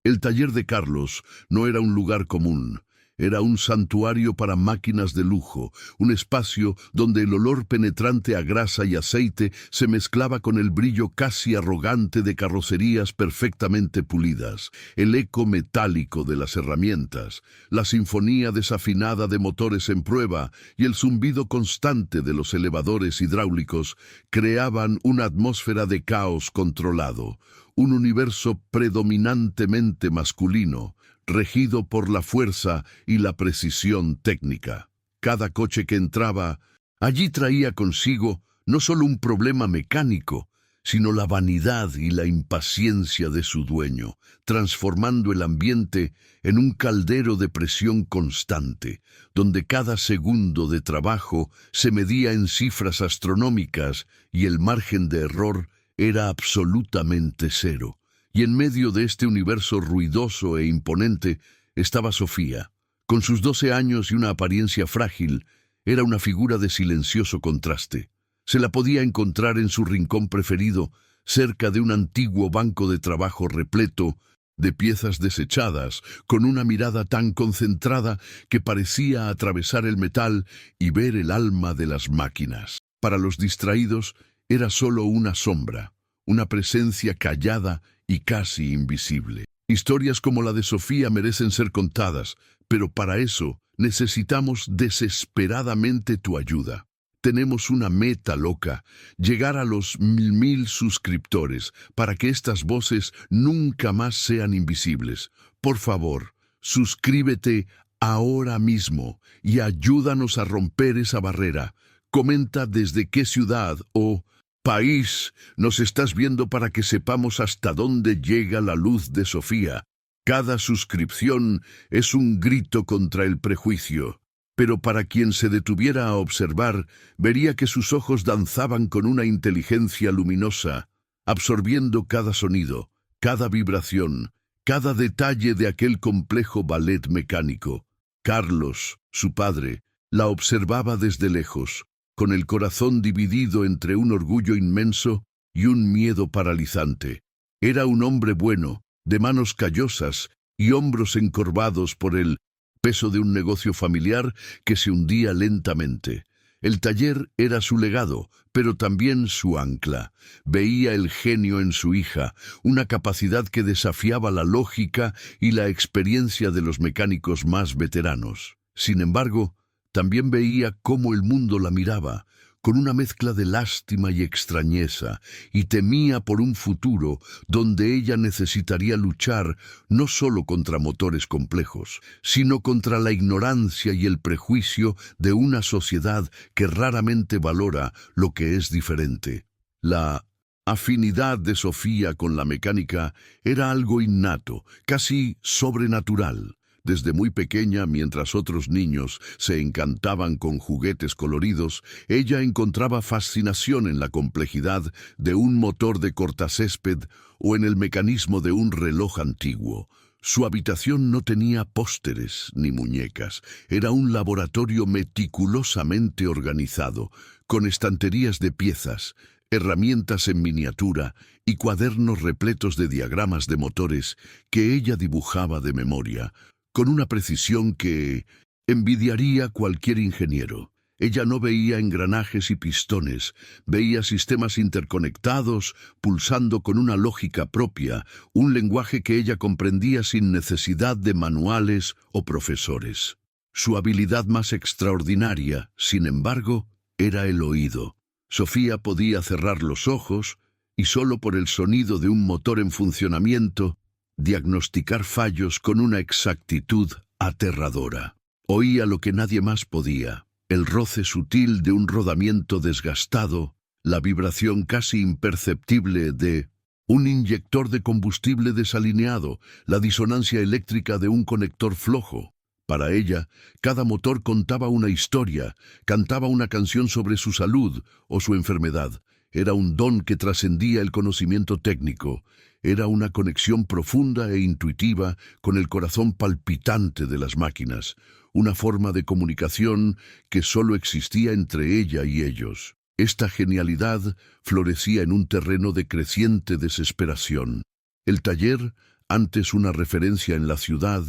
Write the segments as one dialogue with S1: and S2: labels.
S1: El taller de Carlos no era un lugar común. Era un santuario para máquinas de lujo, un espacio donde el olor penetrante a grasa y aceite se mezclaba con el brillo casi arrogante de carrocerías perfectamente pulidas, el eco metálico de las herramientas, la sinfonía desafinada de motores en prueba y el zumbido constante de los elevadores hidráulicos creaban una atmósfera de caos controlado, un universo predominantemente masculino, regido por la fuerza y la precisión técnica. Cada coche que entraba allí traía consigo no solo un problema mecánico, sino la vanidad y la impaciencia de su dueño, transformando el ambiente en un caldero de presión constante, donde cada segundo de trabajo se medía en cifras astronómicas y el margen de error era absolutamente cero. Y en medio de este universo ruidoso e imponente estaba Sofía. Con sus 12 años y una apariencia frágil, era una figura de silencioso contraste. Se la podía encontrar en su rincón preferido, cerca de un antiguo banco de trabajo repleto de piezas desechadas, con una mirada tan concentrada que parecía atravesar el metal y ver el alma de las máquinas. Para los distraídos, era solo una sombra, una presencia callada y casi invisible. Historias como la de Sofía merecen ser contadas, pero para eso necesitamos desesperadamente tu ayuda. Tenemos una meta loca, llegar a los 1000 suscriptores, para que estas voces nunca más sean invisibles. Por favor, suscríbete ahora mismo y ayúdanos a romper esa barrera. Comenta desde qué ciudad o país nos estás viendo para que sepamos hasta dónde llega la luz de Sofía. Cada suscripción es un grito contra el prejuicio, pero para quien se detuviera a observar, vería que sus ojos danzaban con una inteligencia luminosa, absorbiendo cada sonido, cada vibración, cada detalle de aquel complejo ballet mecánico. Carlos, su padre, la observaba desde lejos, con el corazón dividido entre un orgullo inmenso y un miedo paralizante. Era un hombre bueno, de manos callosas y hombros encorvados por el peso de un negocio familiar que se hundía lentamente. El taller era su legado, pero también su ancla. Veía el genio en su hija, una capacidad que desafiaba la lógica y la experiencia de los mecánicos más veteranos. Sin embargo, también veía cómo el mundo la miraba, con una mezcla de lástima y extrañeza, y temía por un futuro donde ella necesitaría luchar no solo contra motores complejos, sino contra la ignorancia y el prejuicio de una sociedad que raramente valora lo que es diferente. La afinidad de Sofía con la mecánica era algo innato, casi sobrenatural. Desde muy pequeña, mientras otros niños se encantaban con juguetes coloridos, ella encontraba fascinación en la complejidad de un motor de cortacésped o en el mecanismo de un reloj antiguo. Su habitación no tenía pósteres ni muñecas. Era un laboratorio meticulosamente organizado, con estanterías de piezas, herramientas en miniatura y cuadernos repletos de diagramas de motores que ella dibujaba de memoria, con una precisión que envidiaría cualquier ingeniero. Ella no veía engranajes y pistones, veía sistemas interconectados, pulsando con una lógica propia, un lenguaje que ella comprendía sin necesidad de manuales o profesores. Su habilidad más extraordinaria, sin embargo, era el oído. Sofía podía cerrar los ojos y solo por el sonido de un motor en funcionamiento diagnosticar fallos con una exactitud aterradora. Oía lo que nadie más podía, el roce sutil de un rodamiento desgastado, la vibración casi imperceptible de un inyector de combustible desalineado, la disonancia eléctrica de un conector flojo. Para ella, cada motor contaba una historia, cantaba una canción sobre su salud o su enfermedad. Era un don que trascendía el conocimiento técnico. Era una conexión profunda e intuitiva con el corazón palpitante de las máquinas, una forma de comunicación que solo existía entre ella y ellos. Esta genialidad florecía en un terreno de creciente desesperación. El taller Antes una referencia en la ciudad,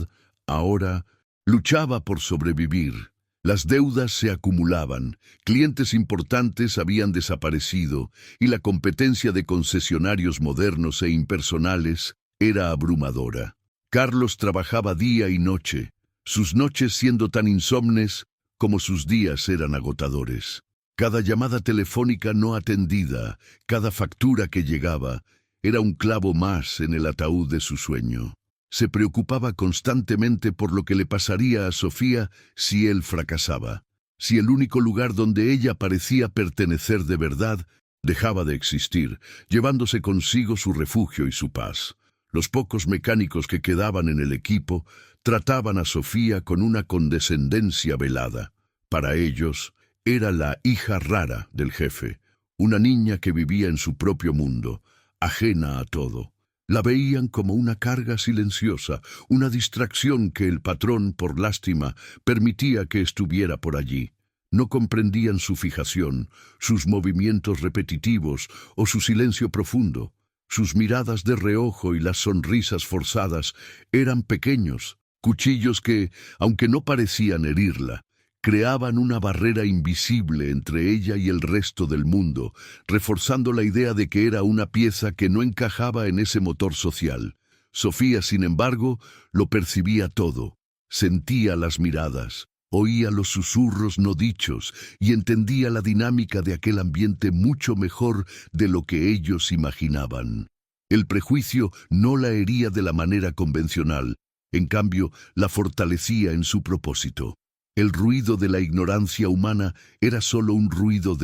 S1: ahora luchaba por sobrevivir. Las deudas se acumulaban, clientes importantes habían desaparecido y la competencia de concesionarios modernos e impersonales era abrumadora. Carlos trabajaba día y noche, sus noches siendo tan insomnes como sus días eran agotadores. Cada llamada telefónica no atendida, cada factura que llegaba, era un clavo más en el ataúd de su sueño. Se preocupaba constantemente por lo que le pasaría a Sofía si él fracasaba, si el único lugar donde ella parecía pertenecer de verdad dejaba de existir, llevándose consigo su refugio y su paz. Los pocos mecánicos que quedaban en el equipo trataban a Sofía con una condescendencia velada. Para ellos, era la hija rara del jefe, una niña que vivía en su propio mundo, ajena a todo. La veían como una carga silenciosa, una distracción que el patrón, por lástima, permitía que estuviera por allí. No comprendían su fijación, sus movimientos repetitivos o su silencio profundo. Sus miradas de reojo y las sonrisas forzadas eran pequeños, cuchillos que, aunque no parecían herirla, creaban una barrera invisible entre ella y el resto del mundo, reforzando la idea de que era una pieza que no encajaba en ese motor social. Sofía, sin embargo, lo percibía todo, sentía las miradas, oía los susurros no dichos y entendía la dinámica de aquel ambiente mucho mejor de lo que ellos imaginaban. El prejuicio no la hería de la manera convencional, en cambio, la fortalecía en su propósito. El ruido de la ignorancia humana era solo un ruido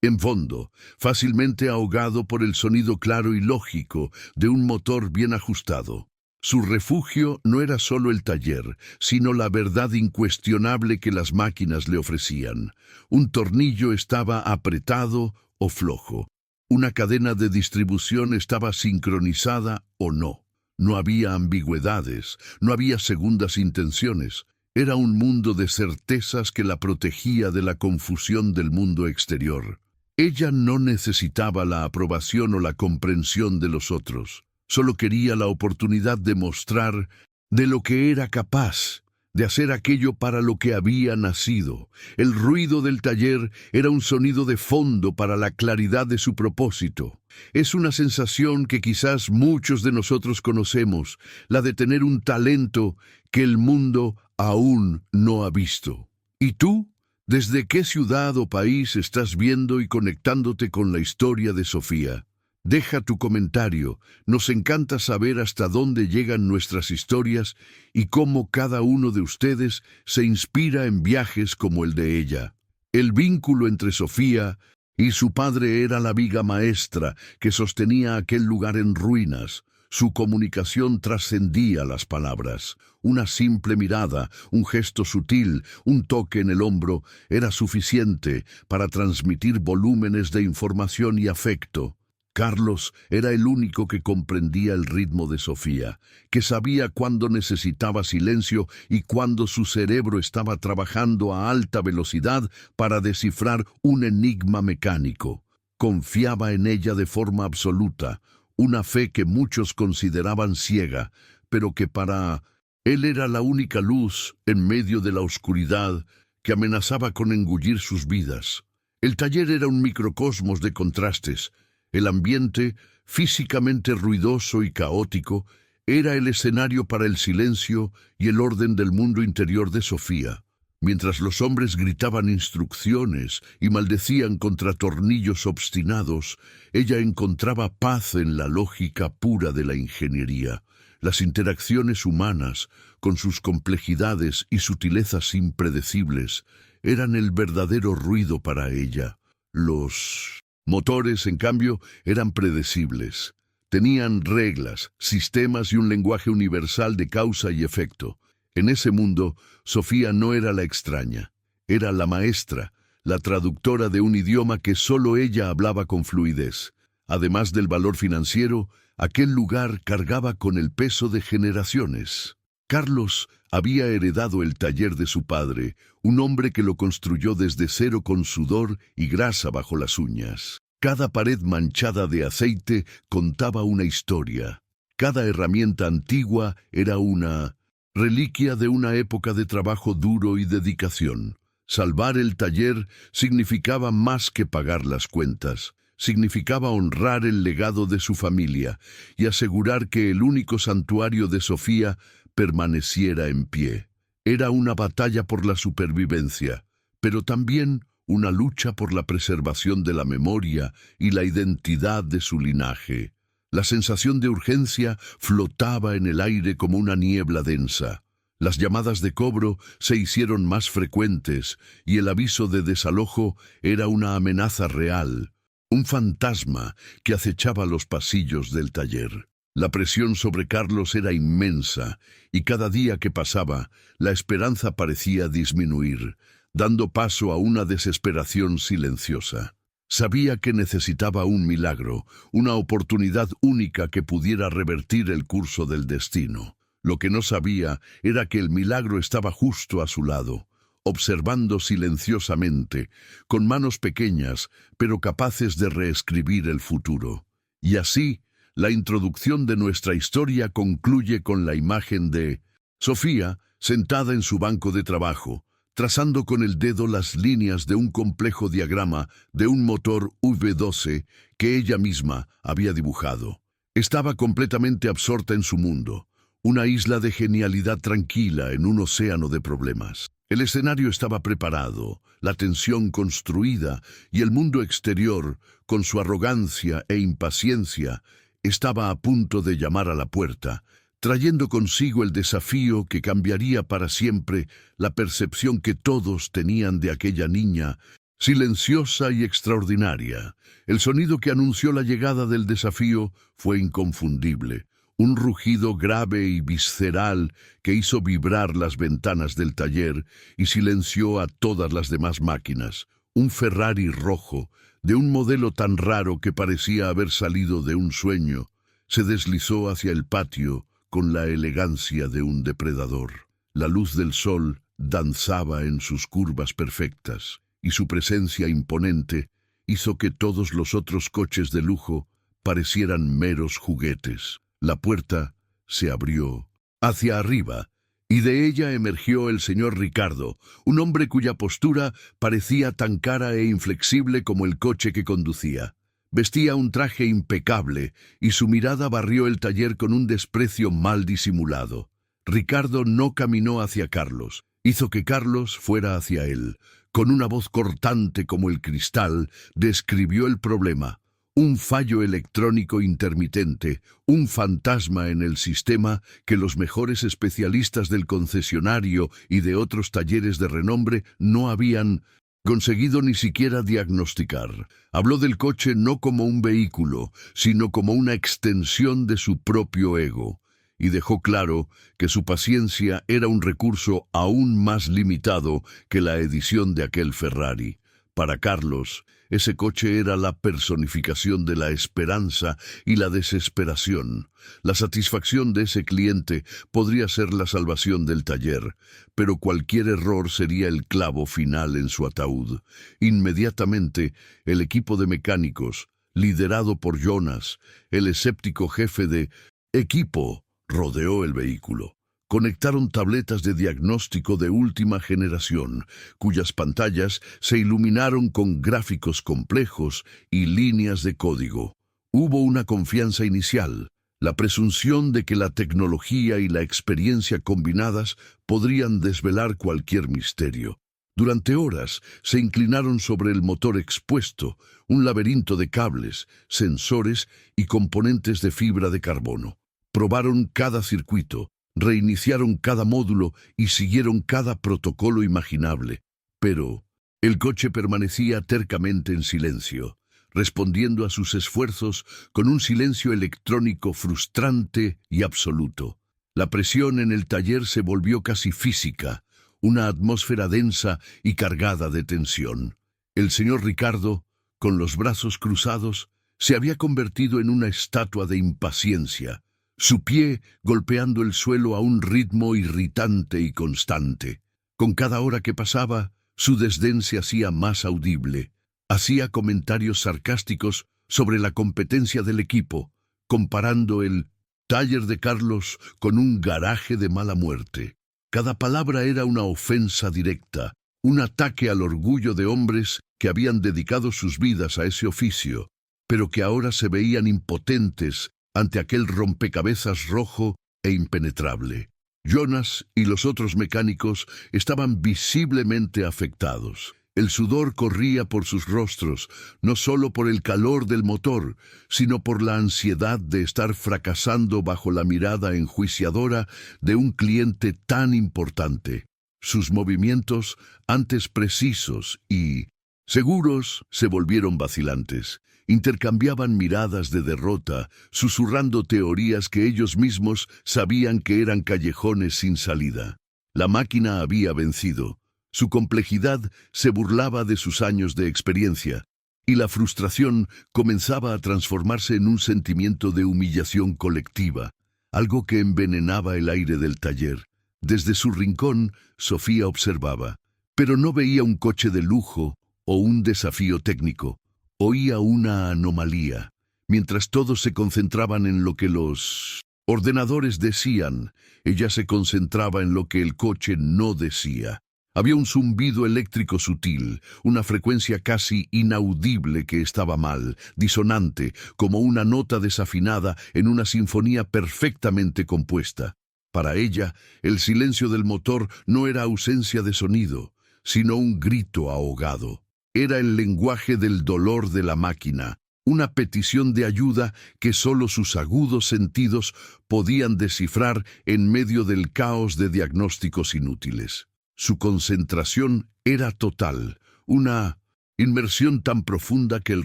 S1: en fondo, fácilmente ahogado por el sonido claro y lógico de un motor bien ajustado. Su refugio no era solo el taller, sino la verdad incuestionable que las máquinas le ofrecían. Un tornillo estaba apretado o flojo. Una cadena de distribución estaba sincronizada o no. No había ambigüedades, no había segundas intenciones. Era un mundo de certezas que la protegía de la confusión del mundo exterior. Ella no necesitaba la aprobación o la comprensión de los otros. Solo quería la oportunidad de mostrar de lo que era capaz, de hacer aquello para lo que había nacido. El ruido del taller era un sonido de fondo para la claridad de su propósito. Es una sensación que quizás muchos de nosotros conocemos, la de tener un talento que el mundo aún no ha visto. ¿Y tú? ¿Desde qué ciudad o país estás viendo y conectándote con la historia de Sofía? Deja tu comentario, nos encanta saber hasta dónde llegan nuestras historias y cómo cada uno de ustedes se inspira en viajes como el de ella. El vínculo entre Sofía y su padre era la viga maestra que sostenía aquel lugar en ruinas. Su comunicación trascendía las palabras. Una simple mirada, un gesto sutil, un toque en el hombro era suficiente para transmitir volúmenes de información y afecto. Carlos era el único que comprendía el ritmo de Sofía, que sabía cuándo necesitaba silencio y cuándo su cerebro estaba trabajando a alta velocidad para descifrar un enigma mecánico. Confiaba en ella de forma absoluta, una fe que muchos consideraban ciega, pero que para él era la única luz en medio de la oscuridad que amenazaba con engullir sus vidas. El taller era un microcosmos de contrastes. El ambiente, físicamente ruidoso y caótico, era el escenario para el silencio y el orden del mundo interior de Sofía. Mientras los hombres gritaban instrucciones y maldecían contra tornillos obstinados, ella encontraba paz en la lógica pura de la ingeniería. Las interacciones humanas, con sus complejidades y sutilezas impredecibles, eran el verdadero ruido para ella. Los motores, en cambio, eran predecibles. Tenían reglas, sistemas y un lenguaje universal de causa y efecto. En ese mundo, Sofía no era la extraña, era la maestra, la traductora de un idioma que solo ella hablaba con fluidez. Además del valor financiero, aquel lugar cargaba con el peso de generaciones. Carlos había heredado el taller de su padre, un hombre que lo construyó desde cero con sudor y grasa bajo las uñas. Cada pared manchada de aceite contaba una historia. Cada herramienta antigua era una reliquia de una época de trabajo duro y dedicación. Salvar el taller significaba más que pagar las cuentas. Significaba honrar el legado de su familia y asegurar que el único santuario de Sofía permaneciera en pie. Era una batalla por la supervivencia, pero también una lucha por la preservación de la memoria y la identidad de su linaje. La sensación de urgencia flotaba en el aire como una niebla densa. Las llamadas de cobro se hicieron más frecuentes y el aviso de desalojo era una amenaza real, un fantasma que acechaba los pasillos del taller. La presión sobre Carlos era inmensa y cada día que pasaba, la esperanza parecía disminuir, dando paso a una desesperación silenciosa. Sabía que necesitaba un milagro, una oportunidad única que pudiera revertir el curso del destino. Lo que no sabía era que el milagro estaba justo a su lado, observando silenciosamente, con manos pequeñas, pero capaces de reescribir el futuro. Y así, la introducción de nuestra historia concluye con la imagen de Sofía, sentada en su banco de trabajo, trazando con el dedo las líneas de un complejo diagrama de un motor V12 que ella misma había dibujado. Estaba completamente absorta en su mundo, una isla de genialidad tranquila en un océano de problemas. El escenario estaba preparado, la tensión construida y el mundo exterior, con su arrogancia e impaciencia, estaba a punto de llamar a la puerta, trayendo consigo el desafío que cambiaría para siempre la percepción que todos tenían de aquella niña, silenciosa y extraordinaria. El sonido que anunció la llegada del desafío fue inconfundible, un rugido grave y visceral que hizo vibrar las ventanas del taller y silenció a todas las demás máquinas. Un Ferrari rojo, de un modelo tan raro que parecía haber salido de un sueño, se deslizó hacia el patio con la elegancia de un depredador. La luz del sol danzaba en sus curvas perfectas, y su presencia imponente hizo que todos los otros coches de lujo parecieran meros juguetes. La puerta se abrió hacia arriba, y de ella emergió el señor Ricardo, un hombre cuya postura parecía tan cara e inflexible como el coche que conducía. Vestía un traje impecable y su mirada barrió el taller con un desprecio mal disimulado. Ricardo no caminó hacia Carlos, hizo que Carlos fuera hacia él. Con una voz cortante como el cristal, describió el problema. Un fallo electrónico intermitente, un fantasma en el sistema que los mejores especialistas del concesionario y de otros talleres de renombre no habían conseguido ni siquiera diagnosticar. Habló del coche no como un vehículo, sino como una extensión de su propio ego, y dejó claro que su paciencia era un recurso aún más limitado que la edición de aquel Ferrari. Para Carlos, ese coche era la personificación de la esperanza y la desesperación. La satisfacción de ese cliente podría ser la salvación del taller, pero cualquier error sería el clavo final en su ataúd. Inmediatamente, el equipo de mecánicos, liderado por Jonas, el escéptico jefe de equipo, rodeó el vehículo. Conectaron tabletas de diagnóstico de última generación, cuyas pantallas se iluminaron con gráficos complejos y líneas de código. Hubo una confianza inicial, la presunción de que la tecnología y la experiencia combinadas podrían desvelar cualquier misterio. Durante horas se inclinaron sobre el motor expuesto, un laberinto de cables, sensores y componentes de fibra de carbono. Probaron cada circuito, reiniciaron cada módulo y siguieron cada protocolo imaginable. Pero el coche permanecía tercamente en silencio, respondiendo a sus esfuerzos con un silencio electrónico frustrante y absoluto. La presión en el taller se volvió casi física, una atmósfera densa y cargada de tensión. El señor Ricardo, con los brazos cruzados, se había convertido en una estatua de impaciencia, su pie golpeando el suelo a un ritmo irritante y constante. Con cada hora que pasaba, su desdén se hacía más audible. Hacía comentarios sarcásticos sobre la competencia del equipo, comparando el Taller de Carlos con un garaje de mala muerte. Cada palabra era una ofensa directa, un ataque al orgullo de hombres que habían dedicado sus vidas a ese oficio, pero que ahora se veían impotentes ante aquel rompecabezas rojo e impenetrable. Jonas y los otros mecánicos estaban visiblemente afectados. El sudor corría por sus rostros, no solo por el calor del motor, sino por la ansiedad de estar fracasando bajo la mirada enjuiciadora de un cliente tan importante. Sus movimientos, antes precisos y seguros, se volvieron vacilantes. Intercambiaban miradas de derrota, susurrando teorías que ellos mismos sabían que eran callejones sin salida. La máquina había vencido. Su complejidad se burlaba de sus años de experiencia, y la frustración comenzaba a transformarse en un sentimiento de humillación colectiva, algo que envenenaba el aire del taller. Desde su rincón, Sofía observaba, pero no veía un coche de lujo o un desafío técnico. Oía una anomalía. Mientras todos se concentraban en lo que los ordenadores decían, ella se concentraba en lo que el coche no decía. Había un zumbido eléctrico sutil, una frecuencia casi inaudible que estaba mal, disonante, como una nota desafinada en una sinfonía perfectamente compuesta. Para ella, el silencio del motor no era ausencia de sonido, sino un grito ahogado. Era el lenguaje del dolor de la máquina, una petición de ayuda que solo sus agudos sentidos podían descifrar en medio del caos de diagnósticos inútiles. Su concentración era total, una inmersión tan profunda que el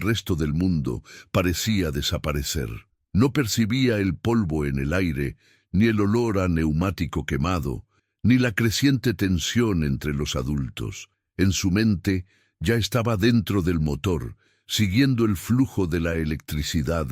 S1: resto del mundo parecía desaparecer. No percibía el polvo en el aire, ni el olor a neumático quemado, ni la creciente tensión entre los adultos. En su mente ya estaba dentro del motor, siguiendo el flujo de la electricidad,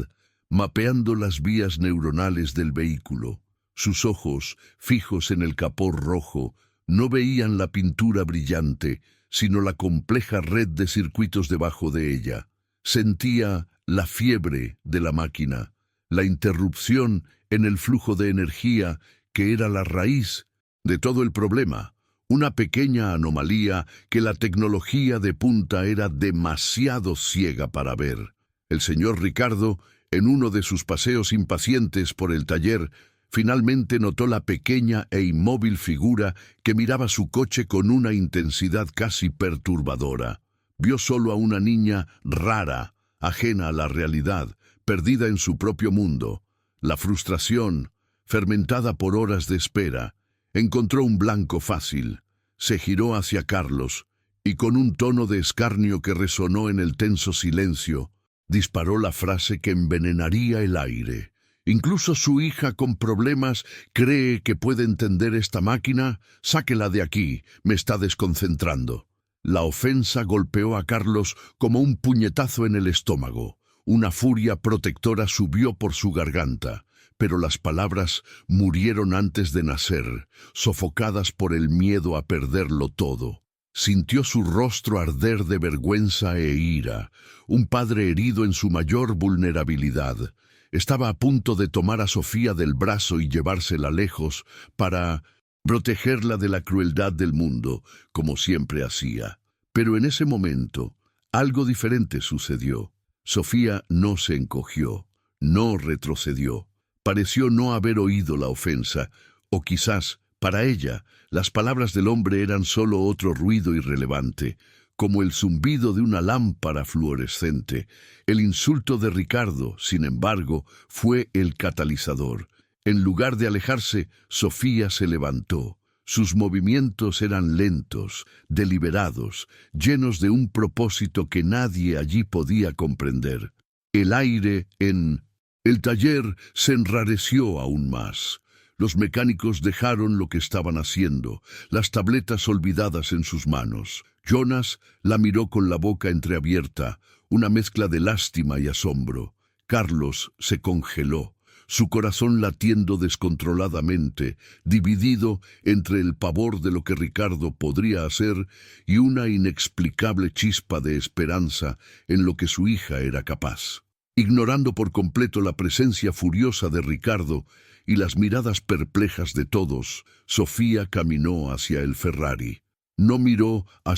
S1: mapeando las vías neuronales del vehículo. Sus ojos, fijos en el capó rojo, no veían la pintura brillante, sino la compleja red de circuitos debajo de ella. Sentía la fiebre de la máquina, la interrupción en el flujo de energía que era la raíz de todo el problema, una pequeña anomalía que la tecnología de punta era demasiado ciega para ver. El señor Ricardo, en uno de sus paseos impacientes por el taller, finalmente notó la pequeña e inmóvil figura que miraba su coche con una intensidad casi perturbadora. Vio solo a una niña rara, ajena a la realidad, perdida en su propio mundo. La frustración, fermentada por horas de espera, encontró un blanco fácil. Se giró hacia Carlos y con un tono de escarnio que resonó en el tenso silencio, disparó la frase que envenenaría el aire. Incluso su hija con problemas cree que puede entender esta máquina. Sáquela de aquí, me está desconcentrando. La ofensa golpeó a Carlos como un puñetazo en el estómago. Una furia protectora subió por su garganta, pero las palabras murieron antes de nacer, sofocadas por el miedo a perderlo todo. Sintió su rostro arder de vergüenza e ira, un padre herido en su mayor vulnerabilidad. Estaba a punto de tomar a Sofía del brazo y llevársela lejos para protegerla de la crueldad del mundo, como siempre hacía. Pero en ese momento, algo diferente sucedió. Sofía no se encogió, no retrocedió. Pareció no haber oído la ofensa, o quizás, para ella, las palabras del hombre eran solo otro ruido irrelevante, como el zumbido de una lámpara fluorescente. El insulto de Ricardo, sin embargo, fue el catalizador. En lugar de alejarse, Sofía se levantó. Sus movimientos eran lentos, deliberados, llenos de un propósito que nadie allí podía comprender. El aire en el taller se enrareció aún más. Los mecánicos dejaron lo que estaban haciendo, las tabletas olvidadas en sus manos. Jonas la miró con la boca entreabierta, una mezcla de lástima y asombro. Carlos se congeló, su corazón latiendo descontroladamente, dividido entre el pavor de lo que Ricardo podría hacer y una inexplicable chispa de esperanza en lo que su hija era capaz. Ignorando por completo la presencia furiosa de Ricardo y las miradas perplejas de todos, Sofía caminó hacia el Ferrari. No miró a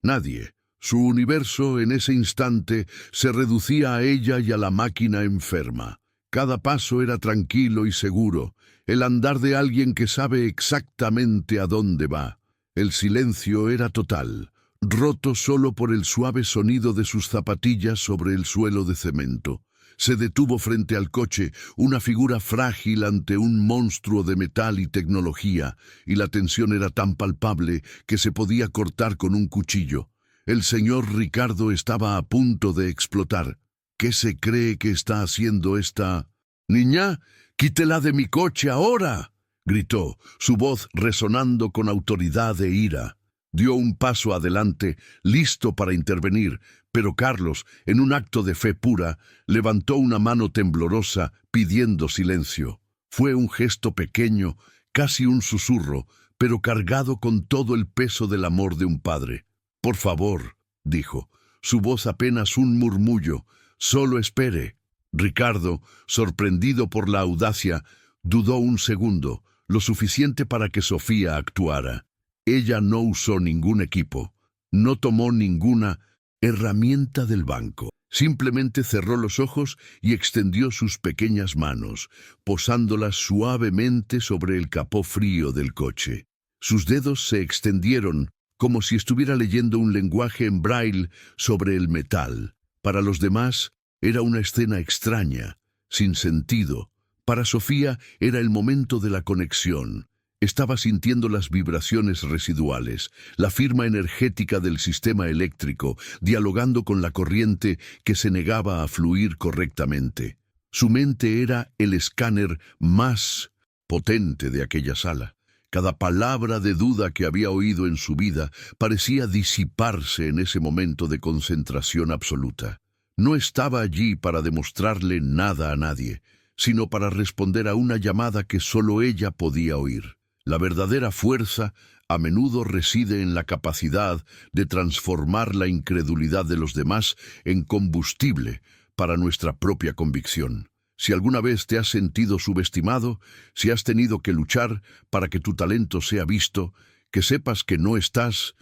S1: nadie. Su universo en ese instante se reducía a ella y a la máquina enferma. Cada paso era tranquilo y seguro, el andar de alguien que sabe exactamente a dónde va. El silencio era total, roto solo por el suave sonido de sus zapatillas sobre el suelo de cemento. Se detuvo frente al coche, una figura frágil ante un monstruo de metal y tecnología, y la tensión era tan palpable que se podía cortar con un cuchillo. El señor Ricardo estaba a punto de explotar. ¿Qué se cree que está haciendo esta niña? ¡Quítela de mi coche ahora!, gritó, su voz resonando con autoridad e ira. Dio un paso adelante, listo para intervenir, pero Carlos, en un acto de fe pura, levantó una mano temblorosa pidiendo silencio. Fue un gesto pequeño, casi un susurro, pero cargado con todo el peso del amor de un padre. «Por favor», dijo, su voz apenas un murmullo, «solo espere». Ricardo, sorprendido por la audacia, dudó un segundo, lo suficiente para que Sofía actuara. Ella no usó ningún equipo, no tomó ninguna herramienta del banco. Simplemente cerró los ojos y extendió sus pequeñas manos, posándolas suavemente sobre el capó frío del coche. Sus dedos se extendieron como si estuviera leyendo un lenguaje en braille sobre el metal. Para los demás era una escena extraña, sin sentido. Para Sofía era el momento de la conexión. Estaba sintiendo las vibraciones residuales, la firma energética del sistema eléctrico, dialogando con la corriente que se negaba a fluir correctamente. Su mente era el escáner más potente de aquella sala. Cada palabra de duda que había oído en su vida parecía disiparse en ese momento de concentración absoluta. No estaba allí para demostrarle nada a nadie, sino para responder a una llamada que solo ella podía oír. La verdadera fuerza a menudo reside en la capacidad de transformar la incredulidad de los demás en combustible para nuestra propia convicción. Si alguna vez te has sentido subestimado, si has tenido que luchar para que tu talento sea visto, que sepas que no estás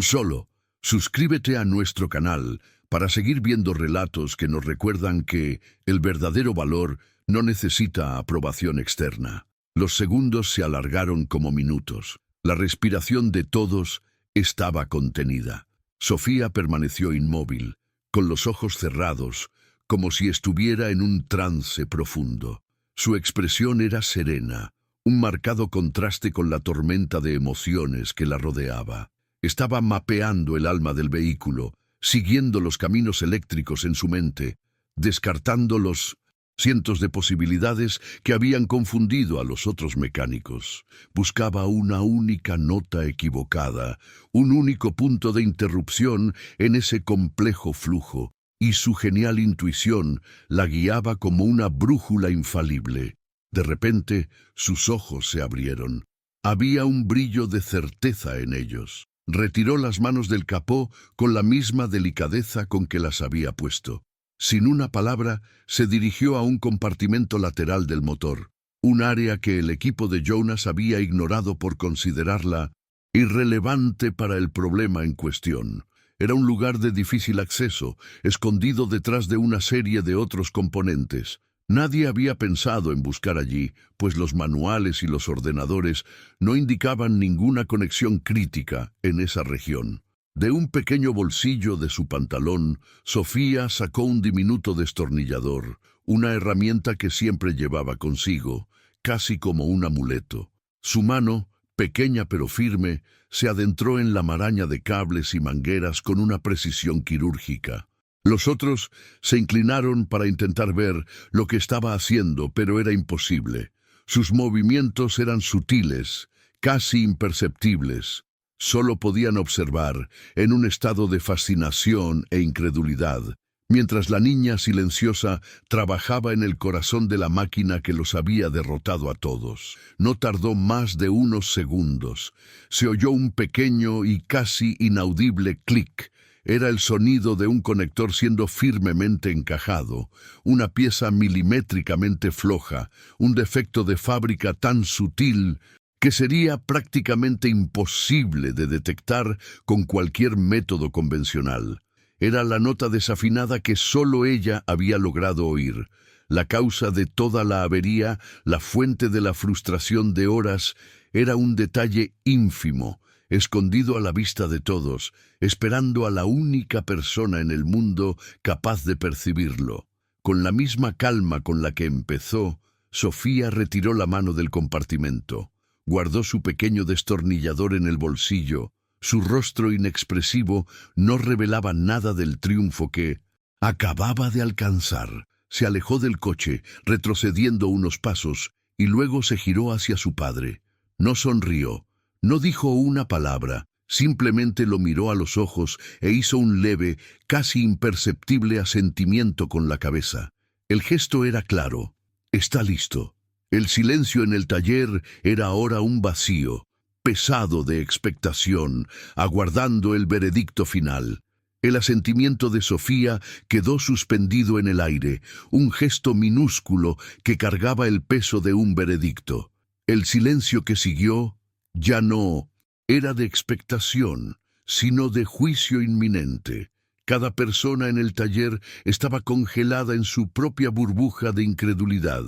S1: solo. Suscríbete a nuestro canal para seguir viendo relatos que nos recuerdan que el verdadero valor no necesita aprobación externa. Los segundos se alargaron como minutos. La respiración de todos estaba contenida. Sofía permaneció inmóvil, con los ojos cerrados, como si estuviera en un trance profundo. Su expresión era serena, un marcado contraste con la tormenta de emociones que la rodeaba. Estaba mapeando el alma del vehículo, siguiendo los caminos eléctricos en su mente, descartando los cientos de posibilidades que habían confundido a los otros mecánicos. Buscaba una única nota equivocada, un único punto de interrupción en ese complejo flujo, y su genial intuición la guiaba como una brújula infalible. De repente, sus ojos se abrieron. Había un brillo de certeza en ellos. Retiró las manos del capó con la misma delicadeza con que las había puesto. Sin una palabra, se dirigió a un compartimento lateral del motor, un área que el equipo de Jonas había ignorado por considerarla irrelevante para el problema en cuestión. Era un lugar de difícil acceso, escondido detrás de una serie de otros componentes. Nadie había pensado en buscar allí, pues los manuales y los ordenadores no indicaban ninguna conexión crítica en esa región. De un pequeño bolsillo de su pantalón, Sofía sacó un diminuto destornillador, una herramienta que siempre llevaba consigo, casi como un amuleto. Su mano, pequeña pero firme, se adentró en la maraña de cables y mangueras con una precisión quirúrgica. Los otros se inclinaron para intentar ver lo que estaba haciendo, pero era imposible. Sus movimientos eran sutiles, casi imperceptibles. Solo podían observar, en un estado de fascinación e incredulidad, mientras la niña silenciosa trabajaba en el corazón de la máquina que los había derrotado a todos. No tardó más de unos segundos. Se oyó un pequeño y casi inaudible clic. Era el sonido de un conector siendo firmemente encajado, una pieza milimétricamente floja, un defecto de fábrica tan sutil que sería prácticamente imposible de detectar con cualquier método convencional. Era la nota desafinada que solo ella había logrado oír. La causa de toda la avería, la fuente de la frustración de horas, era un detalle ínfimo, escondido a la vista de todos, esperando a la única persona en el mundo capaz de percibirlo. Con la misma calma con la que empezó, Sofía retiró la mano del compartimento. Guardó su pequeño destornillador en el bolsillo. Su rostro inexpresivo no revelaba nada del triunfo que acababa de alcanzar. Se alejó del coche, retrocediendo unos pasos, y luego se giró hacia su padre. No sonrió, no dijo una palabra, simplemente lo miró a los ojos e hizo un leve, casi imperceptible asentimiento con la cabeza. El gesto era claro. Está listo. El silencio en el taller era ahora un vacío, pesado de expectación, aguardando el veredicto final. El asentimiento de Sofía quedó suspendido en el aire, un gesto minúsculo que cargaba el peso de un veredicto. El silencio que siguió ya no era de expectación, sino de juicio inminente. Cada persona en el taller estaba congelada en su propia burbuja de incredulidad.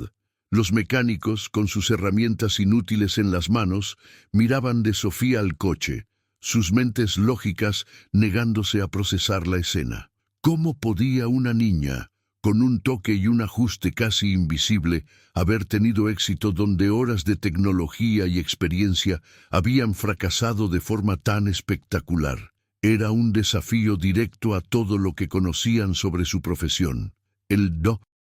S1: Los mecánicos, con sus herramientas inútiles en las manos, miraban de Sofía al coche, sus mentes lógicas negándose a procesar la escena. ¿Cómo podía una niña, con un toque y un ajuste casi invisible, haber tenido éxito donde horas de tecnología y experiencia habían fracasado de forma tan espectacular? Era un desafío directo a todo lo que conocían sobre su profesión.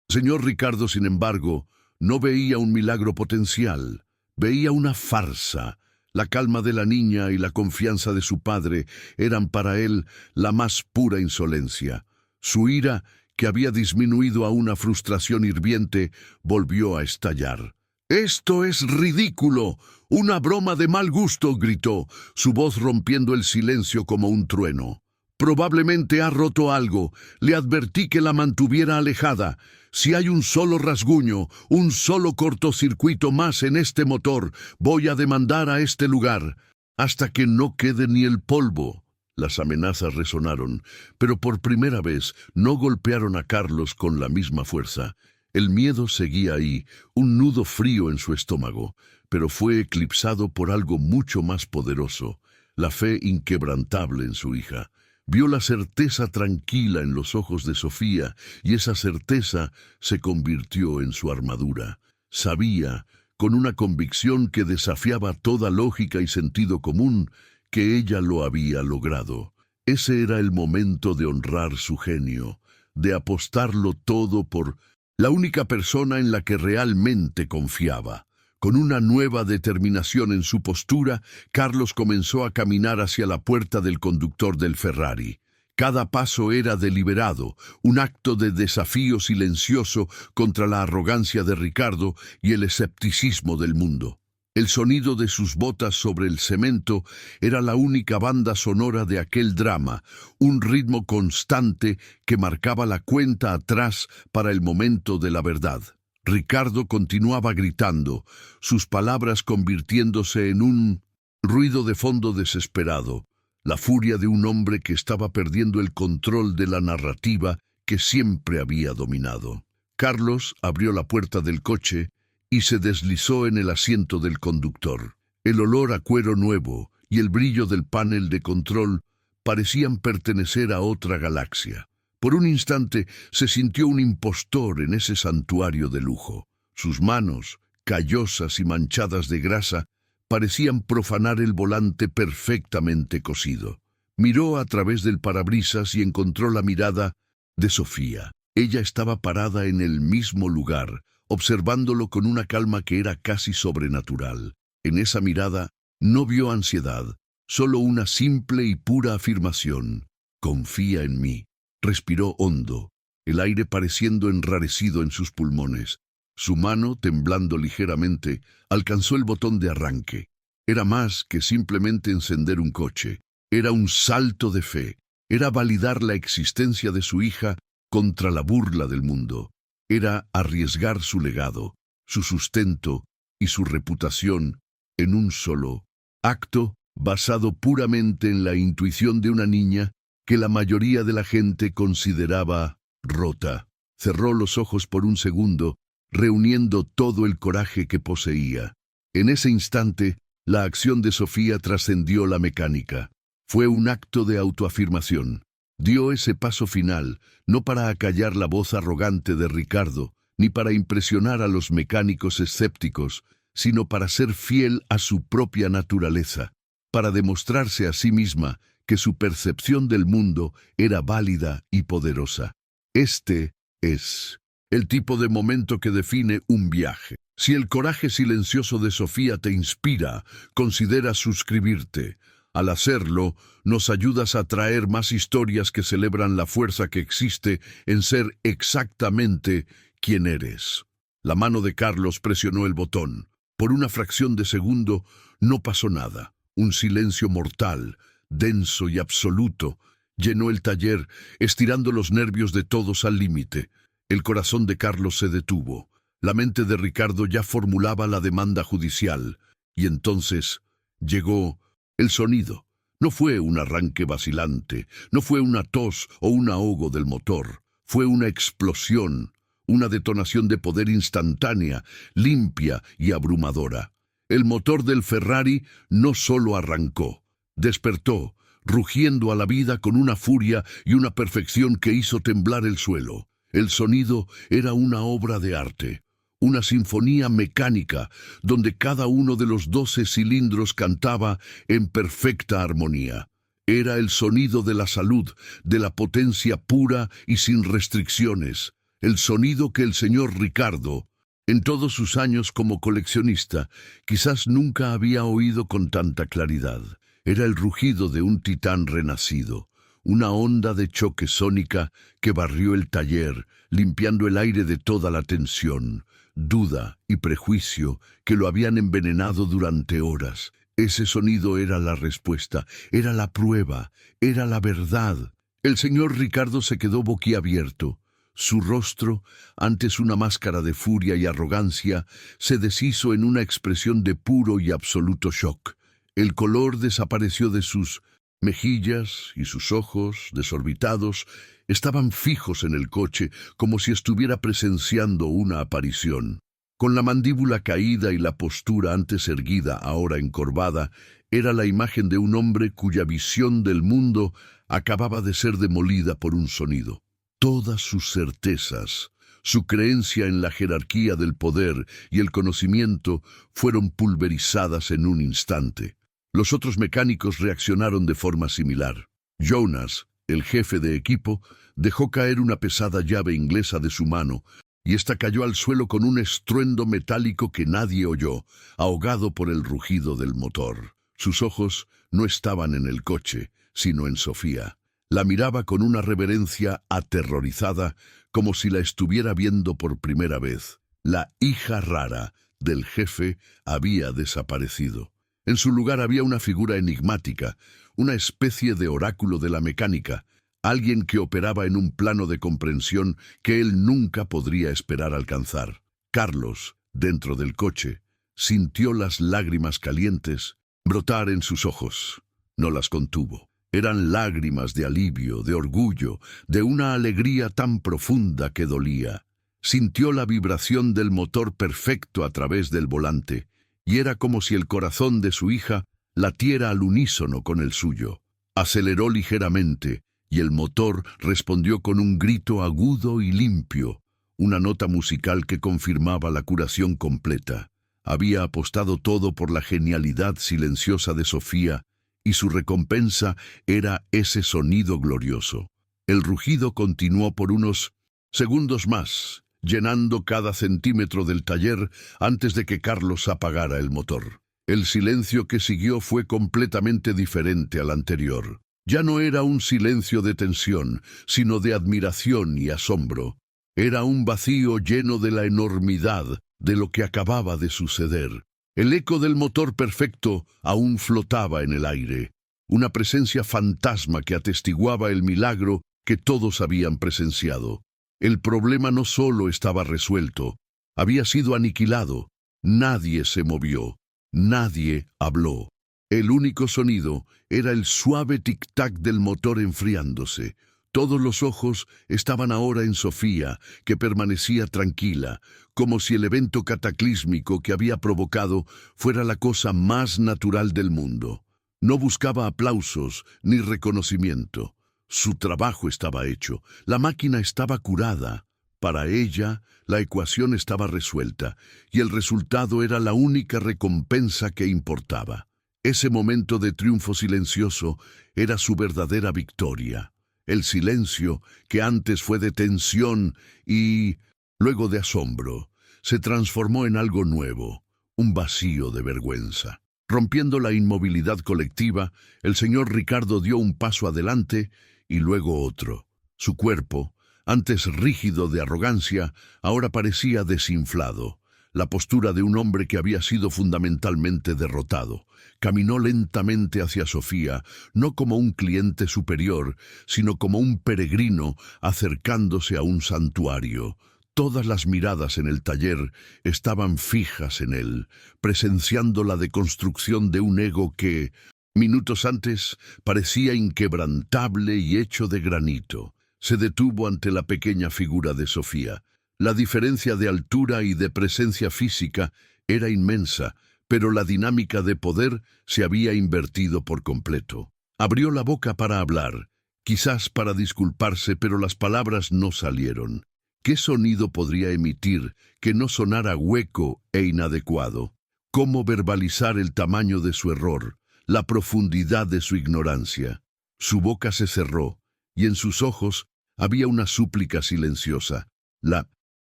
S1: Señor Ricardo, sin embargo, no veía un milagro potencial, veía una farsa. La calma de la niña y la confianza de su padre eran para él la más pura insolencia. Su ira, que había disminuido a una frustración hirviente, volvió a estallar. «¡Esto es ridículo! ¡Una broma de mal gusto!», gritó, su voz rompiendo el silencio como un trueno. «Probablemente ha roto algo. Le advertí que la mantuviera alejada. Si hay un solo rasguño, un solo cortocircuito más en este motor, voy a demandar a este lugar, hasta que no quede ni el polvo». Las amenazas resonaron, pero por primera vez no golpearon a Carlos con la misma fuerza. El miedo seguía ahí, un nudo frío en su estómago, pero fue eclipsado por algo mucho más poderoso, la fe inquebrantable en su hija. Vio la certeza tranquila en los ojos de Sofía, y esa certeza se convirtió en su armadura. Sabía, con una convicción que desafiaba toda lógica y sentido común, que ella lo había logrado. Ese era el momento de honrar su genio, de apostarlo todo por la única persona en la que realmente confiaba. Con una nueva determinación en su postura, Carlos comenzó a caminar hacia la puerta del conductor del Ferrari. Cada paso era deliberado, un acto de desafío silencioso contra la arrogancia de Ricardo y el escepticismo del mundo. El sonido de sus botas sobre el cemento era la única banda sonora de aquel drama, un ritmo constante que marcaba la cuenta atrás para el momento de la verdad. Ricardo continuaba gritando, sus palabras convirtiéndose en un ruido de fondo desesperado, la furia de un hombre que estaba perdiendo el control de la narrativa que siempre había dominado. Carlos abrió la puerta del coche y se deslizó en el asiento del conductor. El olor a cuero nuevo y el brillo del panel de control parecían pertenecer a otra galaxia. Por un instante se sintió un impostor en ese santuario de lujo. Sus manos, callosas y manchadas de grasa, parecían profanar el volante perfectamente cosido. Miró a través del parabrisas y encontró la mirada de Sofía. Ella estaba parada en el mismo lugar, observándolo con una calma que era casi sobrenatural. En esa mirada no vio ansiedad, solo una simple y pura afirmación. «Confía en mí». Respiró hondo, el aire pareciendo enrarecido en sus pulmones. Su mano, temblando ligeramente, alcanzó el botón de arranque. Era más que simplemente encender un coche. Era un salto de fe. Era validar la existencia de su hija contra la burla del mundo. Era arriesgar su legado, su sustento y su reputación en un solo acto basado puramente en la intuición de una niña que la mayoría de la gente consideraba rota. Cerró los ojos por un segundo, reuniendo todo el coraje que poseía. En ese instante, la acción de Sofía trascendió la mecánica. Fue un acto de autoafirmación. Dio ese paso final, no para acallar la voz arrogante de Ricardo, ni para impresionar a los mecánicos escépticos, sino para ser fiel a su propia naturaleza, para demostrarse a sí misma que su percepción del mundo era válida y poderosa. Este es el tipo de momento que define un viaje. Si el coraje silencioso de Sofía te inspira, considera suscribirte. Al hacerlo, nos ayudas a traer más historias que celebran la fuerza que existe en ser exactamente quien eres. La mano de Carlos presionó el botón. Por una fracción de segundo no pasó nada. Un silencio mortal, denso y absoluto, llenó el taller, estirando los nervios de todos al límite. El corazón de Carlos se detuvo. La mente de Ricardo ya formulaba la demanda judicial. Y entonces llegó el sonido. No fue un arranque vacilante, no fue una tos o un ahogo del motor. Fue una explosión, una detonación de poder instantánea, limpia y abrumadora. El motor del Ferrari no solo arrancó, despertó, rugiendo a la vida con una furia y una perfección que hizo temblar el suelo. El sonido era una obra de arte, una sinfonía mecánica donde cada uno de los 12 cilindros cantaba en perfecta armonía. Era el sonido de la salud, de la potencia pura y sin restricciones, el sonido que el señor Ricardo, en todos sus años como coleccionista, quizás nunca había oído con tanta claridad. Era el rugido de un titán renacido, una onda de choque sónica que barrió el taller, limpiando el aire de toda la tensión, duda y prejuicio que lo habían envenenado durante horas. Ese sonido era la respuesta, era la prueba, era la verdad. El señor Ricardo se quedó boquiabierto. Su rostro, antes una máscara de furia y arrogancia, se deshizo en una expresión de puro y absoluto shock. El color desapareció de sus mejillas y sus ojos, desorbitados, estaban fijos en el coche como si estuviera presenciando una aparición. Con la mandíbula caída y la postura antes erguida, ahora encorvada, era la imagen de un hombre cuya visión del mundo acababa de ser demolida por un sonido. Todas sus certezas, su creencia en la jerarquía del poder y el conocimiento fueron pulverizadas en un instante. Los otros mecánicos reaccionaron de forma similar. Jonas, el jefe de equipo, dejó caer una pesada llave inglesa de su mano, y ésta cayó al suelo con un estruendo metálico que nadie oyó, ahogado por el rugido del motor. Sus ojos no estaban en el coche, sino en Sofía. La miraba con una reverencia aterrorizada, como si la estuviera viendo por primera vez. La hija rara del jefe había desaparecido. En su lugar había una figura enigmática, una especie de oráculo de la mecánica, alguien que operaba en un plano de comprensión que él nunca podría esperar alcanzar. Carlos, dentro del coche, sintió las lágrimas calientes brotar en sus ojos. No las contuvo. Eran lágrimas de alivio, de orgullo, de una alegría tan profunda que dolía. Sintió la vibración del motor perfecto a través del volante, y era como si el corazón de su hija latiera al unísono con el suyo. Aceleró ligeramente, y el motor respondió con un grito agudo y limpio, una nota musical que confirmaba la curación completa. Había apostado todo por la genialidad silenciosa de Sofía, y su recompensa era ese sonido glorioso. El rugido continuó por unos segundos más, llenando cada centímetro del taller antes de que Carlos apagara el motor. El silencio que siguió fue completamente diferente al anterior. Ya no era un silencio de tensión, sino de admiración y asombro. Era un vacío lleno de la enormidad de lo que acababa de suceder. El eco del motor perfecto aún flotaba en el aire. una presencia fantasma que atestiguaba el milagro que todos habían presenciado. El problema no solo estaba resuelto, había sido aniquilado. Nadie se movió, nadie habló. El único sonido era el suave tic-tac del motor enfriándose. Todos los ojos estaban ahora en Sofía, que permanecía tranquila, como si el evento cataclísmico que había provocado fuera la cosa más natural del mundo. No buscaba aplausos ni reconocimiento. Su trabajo estaba hecho, la máquina estaba curada. Para ella, la ecuación estaba resuelta, y el resultado era la única recompensa que importaba. Ese momento de triunfo silencioso era su verdadera victoria. El silencio, que antes fue de tensión y luego de asombro, se transformó en algo nuevo, un vacío de vergüenza. Rompiendo la inmovilidad colectiva, el señor Ricardo dio un paso adelante y luego otro. Su cuerpo, antes rígido de arrogancia, ahora parecía desinflado. La postura de un hombre que había sido fundamentalmente derrotado. Caminó lentamente hacia Sofía, no como un cliente superior, sino como un peregrino acercándose a un santuario. Todas las miradas en el taller estaban fijas en él, presenciando la deconstrucción de un ego que, minutos antes, parecía inquebrantable y hecho de granito. Se detuvo ante la pequeña figura de Sofía. La diferencia de altura y de presencia física era inmensa, pero la dinámica de poder se había invertido por completo. Abrió la boca para hablar, quizás para disculparse, pero las palabras no salieron. ¿Qué sonido podría emitir que no sonara hueco e inadecuado? ¿Cómo verbalizar el tamaño de su error, la profundidad de su ignorancia? Su boca se cerró, y en sus ojos había una súplica silenciosa, la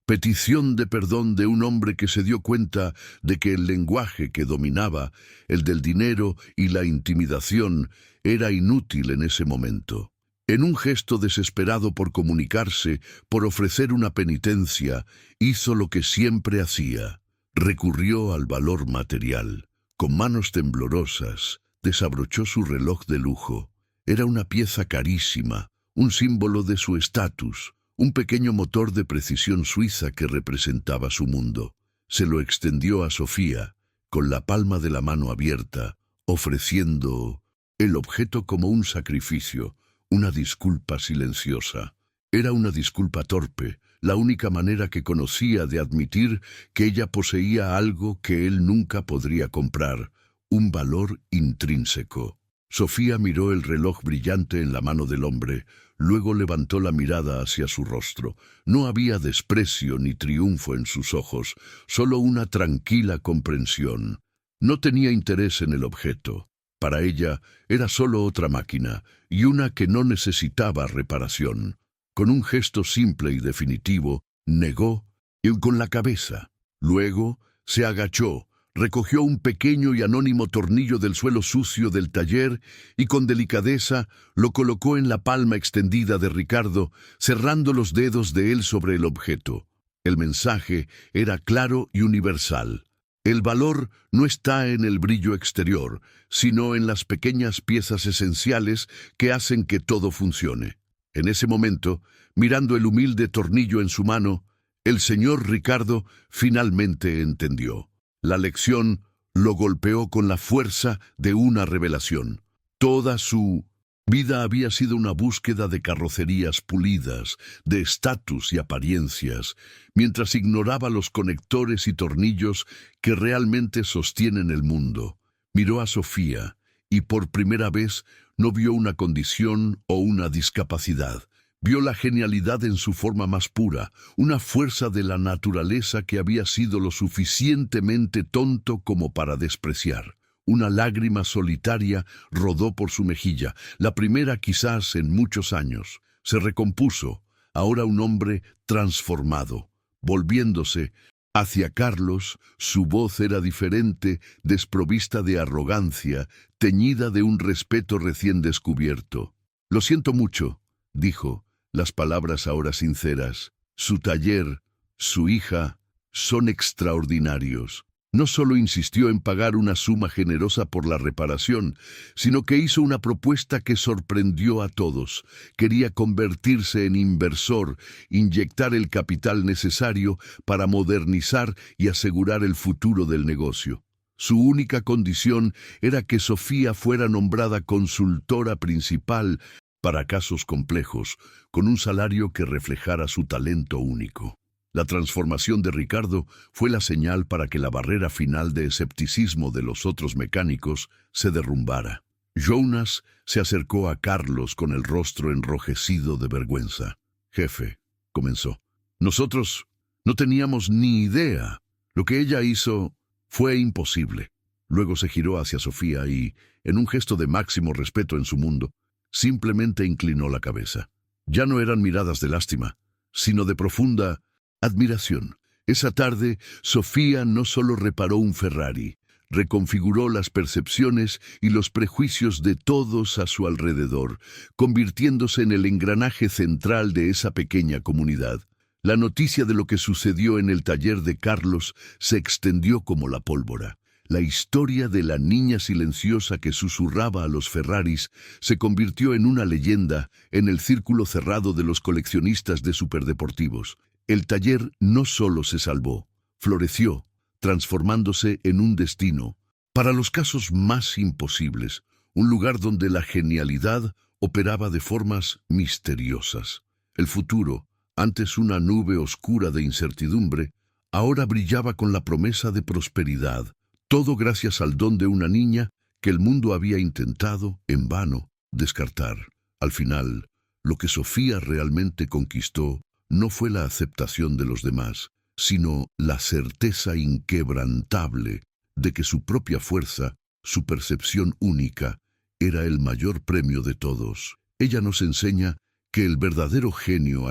S1: petición de perdón de un hombre que se dio cuenta de que el lenguaje que dominaba, el del dinero y la intimidación, era inútil en ese momento. En un gesto desesperado por comunicarse, por ofrecer una penitencia, hizo lo que siempre hacía. Recurrió al valor material. Con manos temblorosas, desabrochó su reloj de lujo. Era una pieza carísima, un símbolo de su estatus, un pequeño motor de precisión suiza que representaba su mundo. Se lo extendió a Sofía, con la palma de la mano abierta, ofreciendo el objeto como un sacrificio, una disculpa silenciosa. Era una disculpa torpe, la única manera que conocía de admitir que ella poseía algo que él nunca podría comprar, un valor intrínseco. Sofía miró el reloj brillante en la mano del hombre, luego levantó la mirada hacia su rostro. No había desprecio ni triunfo en sus ojos, solo una tranquila comprensión. No tenía interés en el objeto. Para ella era solo otra máquina, y una que no necesitaba reparación. Con un gesto simple y definitivo, negó y con la cabeza. Luego se agachó, recogió un pequeño y anónimo tornillo del suelo sucio del taller y con delicadeza lo colocó en la palma extendida de Ricardo, cerrando los dedos de él sobre el objeto. El mensaje era claro y universal. El valor no está en el brillo exterior, sino en las pequeñas piezas esenciales que hacen que todo funcione. En ese momento, mirando el humilde tornillo en su mano, el señor Ricardo finalmente entendió. La lección lo golpeó con la fuerza de una revelación. Toda su vida había sido una búsqueda de carrocerías pulidas, de estatus y apariencias, mientras ignoraba los conectores y tornillos que realmente sostienen el mundo. Miró a Sofía y por primera vez no vio una condición o una discapacidad. Vio la genialidad en su forma más pura, una fuerza de la naturaleza que había sido lo suficientemente tonto como para despreciar. Una lágrima solitaria rodó por su mejilla, la primera quizás en muchos años. Se recompuso, ahora un hombre transformado. Volviéndose hacia Carlos, su voz era diferente, desprovista de arrogancia, teñida de un respeto recién descubierto. «Lo siento mucho», dijo, las palabras ahora sinceras. «Su taller, su hija, son extraordinarios. No solo insistió en pagar una suma generosa por la reparación, sino que hizo una propuesta que sorprendió a todos. Quería convertirse en inversor, inyectar el capital necesario para modernizar y asegurar el futuro del negocio. Su única condición era que Sofía fuera nombrada consultora principal para casos complejos, con un salario que reflejara su talento único. La transformación de Ricardo fue la señal para que la barrera final de escepticismo de los otros mecánicos se derrumbara. Jonas se acercó a Carlos con el rostro enrojecido de vergüenza. «Jefe», comenzó, «nosotros no teníamos ni idea. Lo que ella hizo fue imposible». Luego se giró hacia Sofía y, en un gesto de máximo respeto en su mundo, simplemente inclinó la cabeza. Ya no eran miradas de lástima, sino de profunda admiración. Esa tarde, Sofía no solo reparó un Ferrari, reconfiguró las percepciones y los prejuicios de todos a su alrededor, convirtiéndose en el engranaje central de esa pequeña comunidad. La noticia de lo que sucedió en el taller de Carlos se extendió como la pólvora. La historia de la niña silenciosa que susurraba a los Ferraris se convirtió en una leyenda en el círculo cerrado de los coleccionistas de superdeportivos. El taller no solo se salvó, floreció, transformándose en un destino para los casos más imposibles, un lugar donde la genialidad operaba de formas misteriosas. El futuro, antes una nube oscura de incertidumbre, ahora brillaba con la promesa de prosperidad, todo gracias al don de una niña que el mundo había intentado, en vano, descartar. Al final, lo que Sofía realmente conquistó no fue la aceptación de los demás, sino la certeza inquebrantable de que su propia fuerza, su percepción única, era el mayor premio de todos. Ella nos enseña que el verdadero genio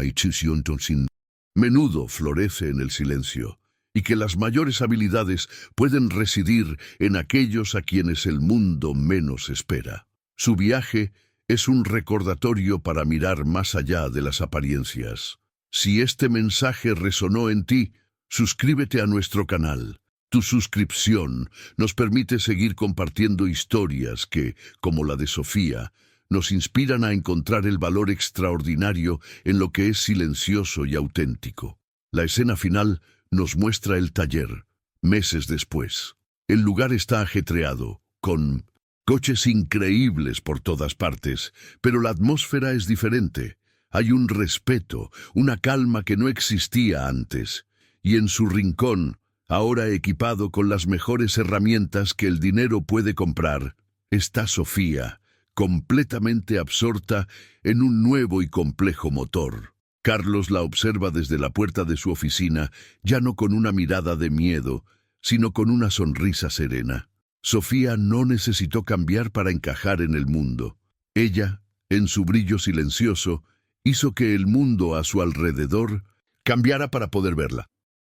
S1: sin menudo florece en el silencio, y que las mayores habilidades pueden residir en aquellos a quienes el mundo menos espera. Su viaje es un recordatorio para mirar más allá de las apariencias. Si este mensaje resonó en ti, suscríbete a nuestro canal. Tu suscripción nos permite seguir compartiendo historias que, como la de Sofía, nos inspiran a encontrar el valor extraordinario en lo que es silencioso y auténtico. La escena final nos muestra el taller, meses después. El lugar está ajetreado, con coches increíbles por todas partes, pero la atmósfera es diferente. Hay un respeto, una calma que no existía antes, y en su rincón, ahora equipado con las mejores herramientas que el dinero puede comprar, está Sofía, completamente absorta en un nuevo y complejo motor. Carlos la observa desde la puerta de su oficina, ya no con una mirada de miedo, sino con una sonrisa serena. Sofía no necesitó cambiar para encajar en el mundo. Ella, en su brillo silencioso, hizo que el mundo a su alrededor cambiara para poder verla.